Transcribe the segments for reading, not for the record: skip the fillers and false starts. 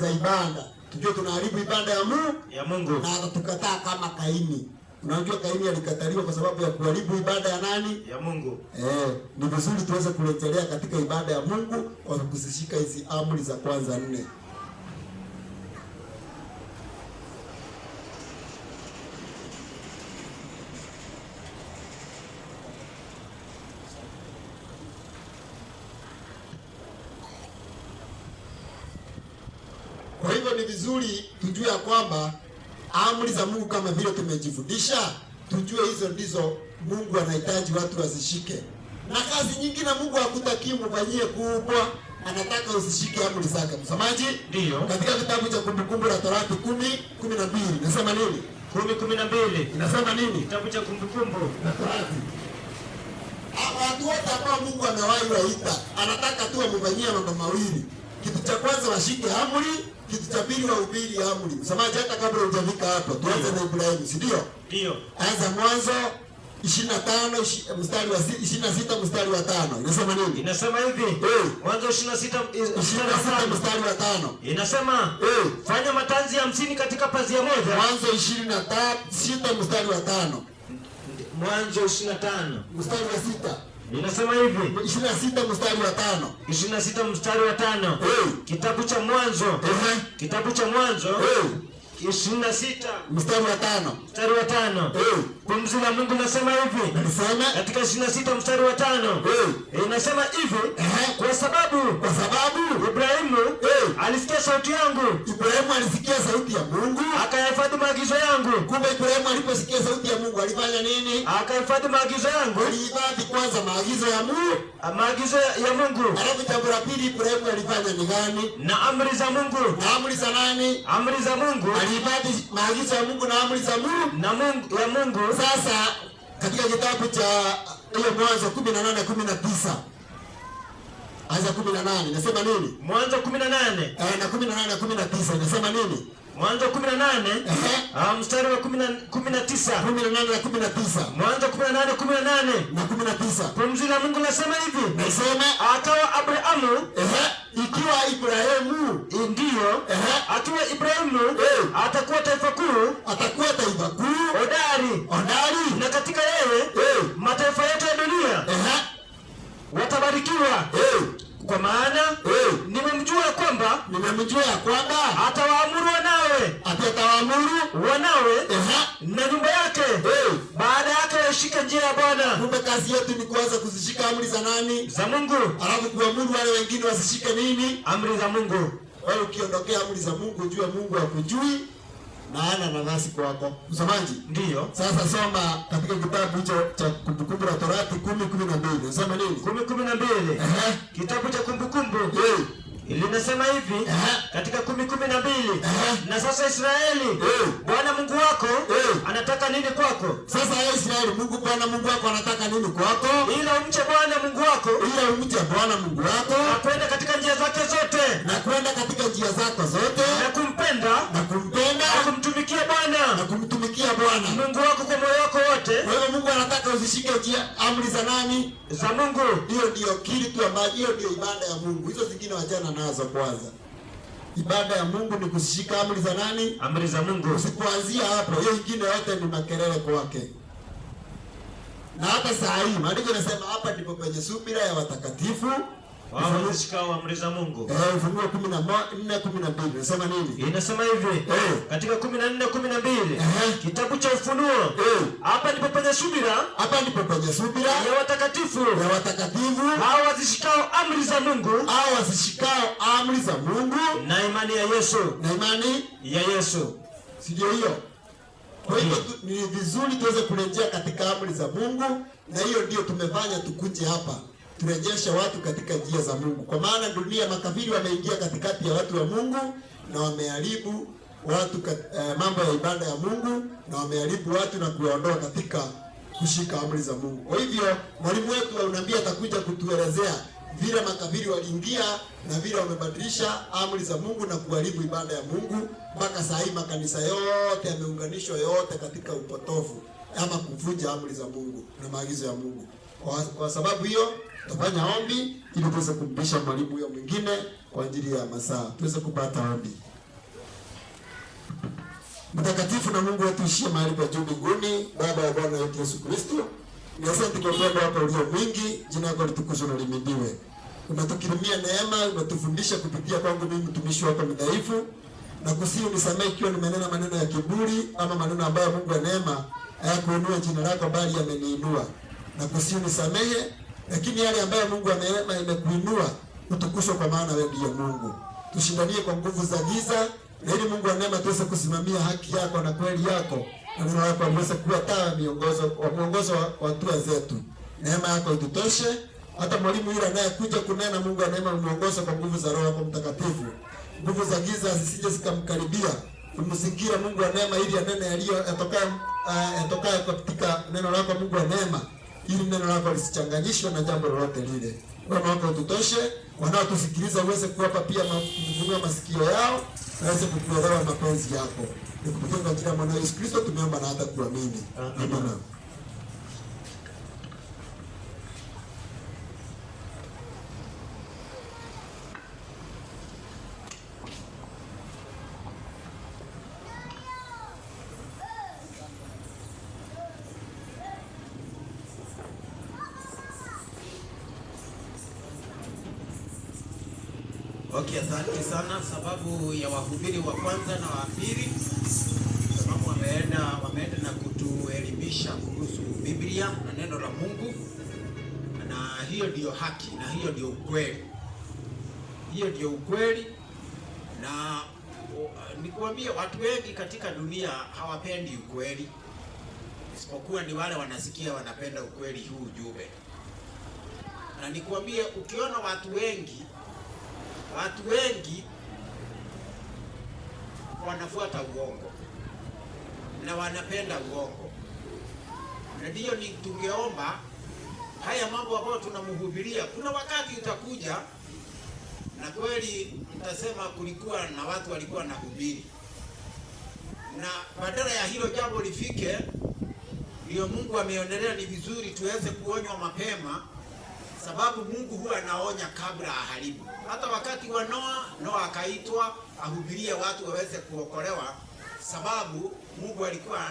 za ibada. Tujue tunaharibu ibada ya Mungu na atatukataa kama Kaini. Unajua Kaini alikataliwa kwa sababu ya kuharibu ibada ya nani? Ya Mungu. Ni vizuri tuweze kurejelea katika ibada ya Mungu kwa kuzishika hizi amri za kwanza 4. Kwa hivyo ni vizuri tujue ya kwamba amri za Mungu kama vile tumejifundisha, tujue hizo ndizo Mungu anahitaji watu wazishike. Na kazi nyingine Mungu hakutaki mfanyie kubwa, anataka usishike amri zake. Msomaji? Ndio. Katika kitabu cha Kumbukumbu la Torati 10:12 inasema nini? 10:12 inasema nini? Kitabu cha Kumbukumbu la Torati. Watu wote ambao Mungu amewahi waita, anataka tu wamfanyie mambo mawili. Kitu cha kwanza washike amri, kitu cha pili wahubiri amri. Msamaji, hata kabla hujafika hapo, tuanze na Ibrahimu, si ndio? Ndio. Anza Mwanzo 25 mstari wa 26 mstari wa 5. Inasema nini? Inasema hivi. Mwanzo 26 mstari wa 5. Inasema, fanya matanzi 50 katika pazia moja. Mwanzo 26 mstari wa 5. Mwanzo 25 mstari wa 6. Inasema hivi. 26 mstari wa 5. 26 mstari wa 5. Kitabu cha Mwanzo. Kitabu cha Mwanzo. 26 mstari wa 5. Mstari wa 5. Pumzi la Mungu nasema hivi. Nasema katika 26 mstari wa 5. Inasema hivi. Kwa sababu Ibrahimu alisikia sauti yangu. Ibrahimu alisikia sauti ya Mungu, akahifadhi maagizo yangu. Kumbe Ibrahimu aliposikia sauti ya Mungu alifanya nini? Akahifadhi maagizo yangu. Alihifadhi kwanza maagizo ya Mungu, maagizo ya Mungu. Alafu jambo la pili Ibrahimu alifanya ni gani? Na amri za Mungu. Na amri za nani? Amri za Mungu. Alihifadhi maagizo ya Mungu na amri za Mungu na Mungu ya Mungu. Sasa katika kitabu cha hiyo Mwanzo 18:19 anza 18 nasema nini? Mwanzo 18 na 18:19 nasema nini? Mwanzo 18 mstari wa 19. 18 na 19. Mwanzo 18 na 19. Pumzi la Mungu nasema hivi. Nasema akawa Abrahamu ikiwa Ibrahimu ndio akiwa Ibrahimu atakuwa taifa kuu, hodari na katika yeye mataifa yote ya dunia watabarikiwa. Kwa maana nimemjua ya kwamba atawaamuru wanawe na nyumba yake baada yake washike njia ya Bwana. Kumbe kazi yetu ni kuanza kuzishika amri za nani? Za Mungu. Alafu kuamuru wale wengine wasishike nini? Amri za Mungu. Wewe ukiondokea amri za Mungu, jua Mungu hakujui na hana nafasi kwako. Msomaji? Ndio. Sasa soma katika kitabu hicho cha Kumbukumbu la Torati 10:12. Unasema nini? 10:12. Kitabu cha Kumbukumbu. Linasema hivi katika 10:12. Na sasa Israeli, Bwana Mungu wako anataka nini kwako? Sasa Israeli, Bwana Mungu wako anataka nini kwako? Ila umche Bwana Mungu wako. Na kwenda katika njia zake zote. Na kumpenda. Na kumtumikia Bwana Mungu wako kwa moyo wako wote. Kwa hiyo Mungu anataka uzishike amri za nani? Za Mungu. Hiyo kitu ambacho hiyo ndio ibada ya Mungu. Hizo zingine wajana nazo kwanza. Ibada ya Mungu ni kuzishika amri za nani? Amri za Mungu. Usikuanzia hapo. Hiyo nyingine yote ni makelele kwake. Na hata saa hii maandiko yanasema hapa ndipo kwenye subira ya watakatifu wazishikao amri za Mungu. Ufunuo 14:12 inasema nini? Inasema hivi katika 14:12 kitabu cha Ufunuo. Hapa ndipo penye subira ya watakatifu hao wazishikao amri za Mungu na imani ya Yesu. Sio hiyo? Kwa hiyo ni vizuri tuweze kurejea katika amri za Mungu, na hiyo ndio tumefanya tukuje hapa turejeshe watu katika njia za Mungu. Kwa maana dunia makafiri wameingia katikati ya watu wa Mungu na wameharibu watu mambo ya ibada ya Mungu, na wameharibu watu na kuwaondoa katika kushika amri za Mungu. Kwa hivyo mwalimu wetu wa unabii atakuja kutuelezea vile makafiri waliingia na vile wamebadilisha amri za Mungu na kuharibu ibada ya Mungu, mpaka saa hii makanisa yote yameunganishwa yote katika upotofu ama kuvunja amri za Mungu na maagizo ya Mungu. Kwa sababu hiyo tutafanya ombi ili tuweze kumpisha mwalimu huyo mwingine kwa ajili ya masaa. Tuweze kupata ombi. Mtakatifu na Mungu wetu ishie mahali pa juu mbinguni, Baba wa Bwana wetu Yesu Kristo, ni asante kwa upendo wako ulio mwingi, jina lako litukuzwe na lihimidiwe. Unatukirimia neema, unatufundisha kupitia kwangu mimi mtumishi wako mdhaifu, na kusihi unisamehe ikiwa nimenena maneno ya kiburi ama maneno ambayo Mungu wa neema hayakuinua jina lako bali yameniinua. Na kusihi unisamehe, lakini yale ambayo Mungu wa neema imekuinua utukuzwe, kwa maana wewe ndiye Mungu. Tushindanie kwa nguvu za giza, na ili Mungu wa neema tuweze kusimamia haki yako na kweli yako, na neno lako liweze kuwa taa mwongozo wa hatua zetu. Neema yako itutoshe, hata mwalimu yule anayekuja kunena, Mungu wa neema umuongoze kwa nguvu za Roho yako Mtakatifu. Nguvu za giza zisije zikamkaribia. Tumzingira Mungu wa neema ili anene yatokayo katika neno lako Mungu wa neema, ili neno lako lisichanganyishwe na jambo lolote lile. Roho wako ututoshe, wanaotusikiliza uweze kuwapa pia kufunua masikio yao, na waweze kuelewa mapenzi yako. Nikupitia jina la Mwana Yesu Kristo tumeomba na hata kuamini. Amen. Okay, asante sana. Sababu ya wahubiri wa kwanza na wa pili, sababu wameenda na kutuelimisha kuhusu Biblia na neno la Mungu, na hiyo ndiyo haki na hiyo ndiyo ukweli. Hiyo ndiyo ukweli, na nikuambia watu wengi katika dunia hawapendi ukweli, isipokuwa ni wale wanasikia wanapenda ukweli huu ujumbe. Na nikuambia, ukiona watu wengi wanafuata uongo na wanapenda uongo, na ndiyo ni tungeomba haya mambo ambayo tunamhubiria, kuna wakati utakuja na kweli mtasema kulikuwa na watu walikuwa na hubiri, na badala ya hilo jambo lifike, ndio Mungu ameonelea ni vizuri tuweze kuonywa mapema, sababu Mungu huwa anaonya kabla aharibu. Hata wakati wa Noa akaitwa ahubirie watu waweze kuokolewa, sababu Mungu alikuwa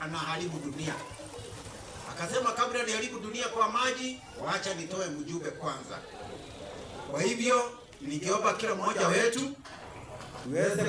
anaharibu dunia. Akasema, kabla niharibu dunia kwa maji, waacha nitoe mjumbe kwanza. Kwa hivyo ningeomba kila mmoja wetu tuweze